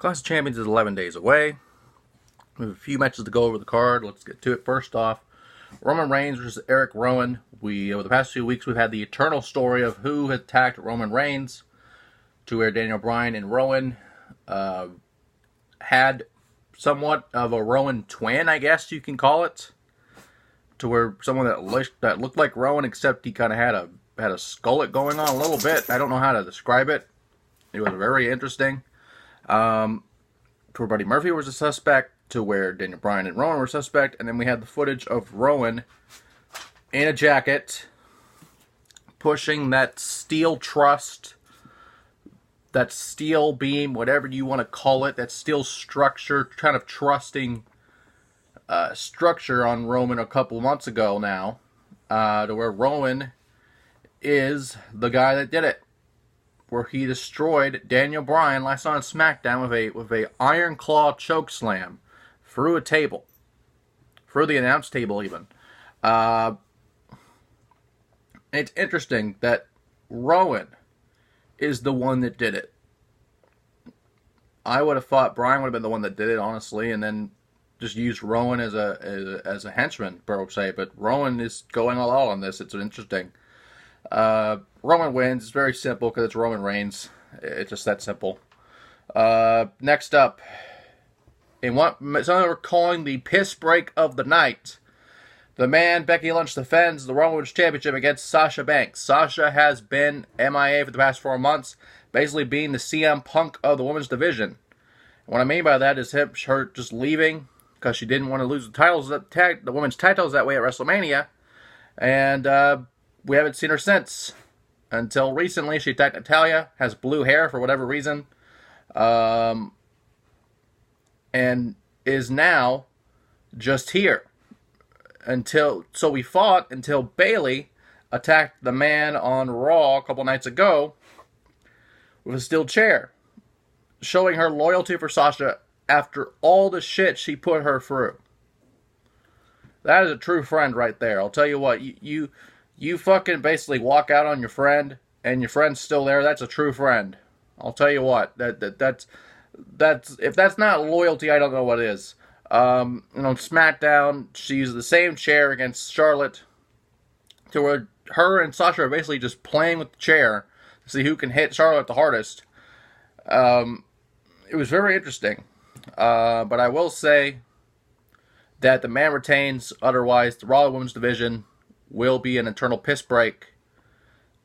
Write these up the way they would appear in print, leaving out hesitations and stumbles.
Clash of Champions is 11 days away. We have a few matches to go over the card. Let's get to it. First off, Roman Reigns versus Eric Rowan. Over the past few weeks, we've had the eternal story of who had attacked Roman Reigns, to where Daniel Bryan and Rowan had somewhat of a Rowan twin, I guess you can call it, to where someone that looked like Rowan, except he kind of had a skullet going on a little bit. I don't know how to describe it. It was very interesting. To where Buddy Murphy was a suspect, to where Daniel Bryan and Rowan were suspect, and then we had the footage of Rowan in a jacket pushing that steel trust, that steel beam, whatever you want to call it, that steel structure, kind of trusting structure on Roman a couple months ago now, to where Rowan is the guy that did it, where he destroyed Daniel Bryan last night on SmackDown with a Iron Claw choke slam through a table, through the announce table even. It's interesting that Rowan is the one that did it. I would have thought Bryan would have been the one that did it, honestly, and then just used Rowan as a henchman, per se. But Rowan is going all out on this. It's interesting. Roman wins. It's very simple because it's Roman Reigns. It's just that simple. Next up, in what some are calling the piss break of the night, the man Becky Lynch defends the Raw Women's Championship against Sasha Banks. Sasha has been MIA for the past 4 months, basically being the CM Punk of the women's division. And what I mean by that is her just leaving because she didn't want to lose the women's titles that way at WrestleMania, and we haven't seen her since. Until recently, she attacked Natalya, has blue hair for whatever reason, and is now just here. So we fought until Bayley attacked the man on Raw a couple nights ago with a steel chair, showing her loyalty for Sasha after all the shit she put her through. That is a true friend right there. I'll tell you what, you fucking basically walk out on your friend, and your friend's still there. That's a true friend. I'll tell you what. That's if that's not loyalty, I don't know what is. On SmackDown, she used the same chair against Charlotte, to where her and Sasha are basically just playing with the chair to see who can hit Charlotte the hardest. It was very interesting. But I will say that the man retains. Otherwise, the Raw Women's division will be an eternal piss break,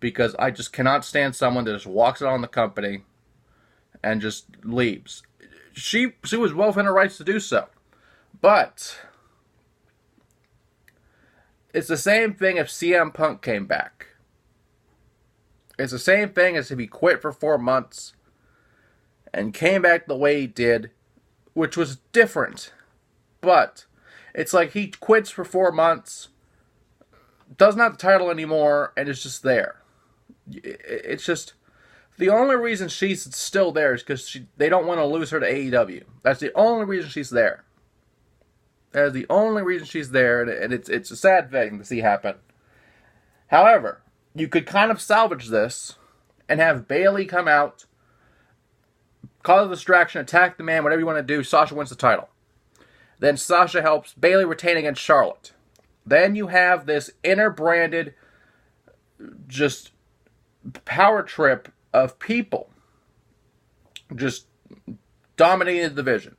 because I just cannot stand someone that just walks out on the company and just leaves. She was well within her rights to do so. But it's the same thing if CM Punk came back. It's the same thing as if he quit for 4 months and came back the way he did, which was different. But it's like he quits for 4 months, doesn't have the title anymore, and is just there. It's just, the only reason she's still there is because they don't want to lose her to AEW. That's the only reason she's there. That is the only reason she's there, and it's a sad thing to see happen. However, you could kind of salvage this and have Bayley come out, cause a distraction, attack the man, whatever you want to do. Sasha wins the title. Then Sasha helps Bayley retain against Charlotte. Then you have this inner-branded, just power trip of people just dominating the division.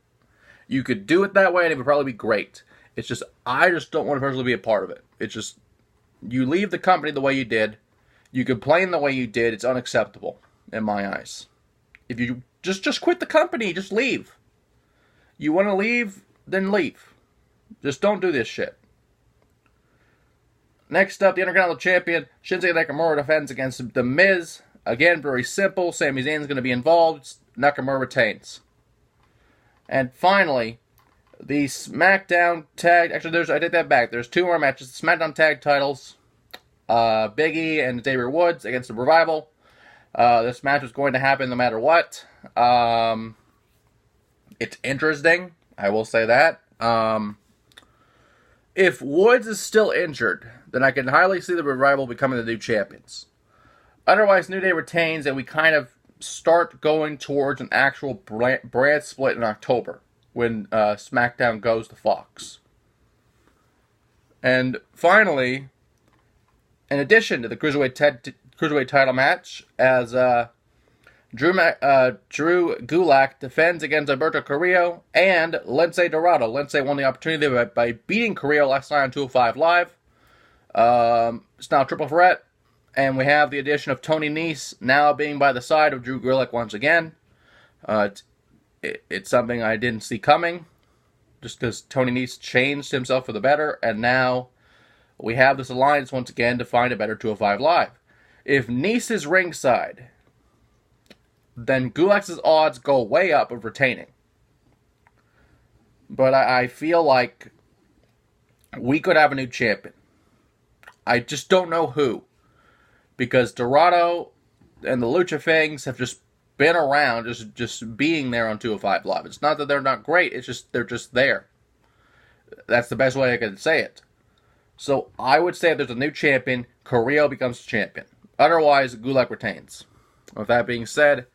You could do it that way, and it would probably be great. It's just, I just don't want to personally be a part of it. It's just, you leave the company the way you did. You complain the way you did. It's unacceptable in my eyes. If you just quit the company, just leave. You want to leave, then leave. Just don't do this shit. Next up, the Intercontinental Champion, Shinsuke Nakamura, defends against The Miz. Again, very simple. Sami Zayn's going to be involved. Nakamura retains. And finally, the SmackDown Tag... Actually, I take that back. There's 2 more matches. The SmackDown Tag titles. Big E and Xavier Woods against the Revival. This match is going to happen no matter what. It's interesting. I will say that. If Woods is still injured, then I can highly see the Revival becoming the new champions. Otherwise, New Day retains, and we kind of start going towards an actual brand split in October when SmackDown goes to Fox. And finally, in addition to the Cruiserweight title match, as Drew Gulak defends against Alberto Carrillo and Lince Dorado. Lince won the opportunity by beating Carrillo last night on 205 Live. It's now a triple threat. And we have the addition of Tony Nese now being by the side of Drew Gulak once again. It's something I didn't see coming, just because Tony Nese changed himself for the better, and now we have this alliance once again to find a better 205 Live. If Nese is ringside, then Gulak's odds go way up of retaining. But I feel like we could have a new champion. I just don't know who. Because Dorado and the Lucha Fangs have just been around, just being there on 205 Live. It's not that they're not great, it's just they're just there. That's the best way I can say it. So I would say if there's a new champion, Carrillo becomes champion. Otherwise, Gulak retains. With that being said,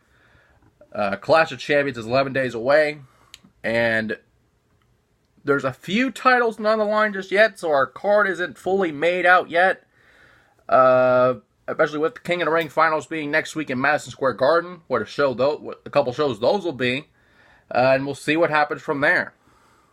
Clash of Champions is 11 days away, and there's a few titles not on the line just yet, so our card isn't fully made out yet. Especially with the King of the Ring finals being next week in Madison Square Garden, what a couple shows those will be, and we'll see what happens from there.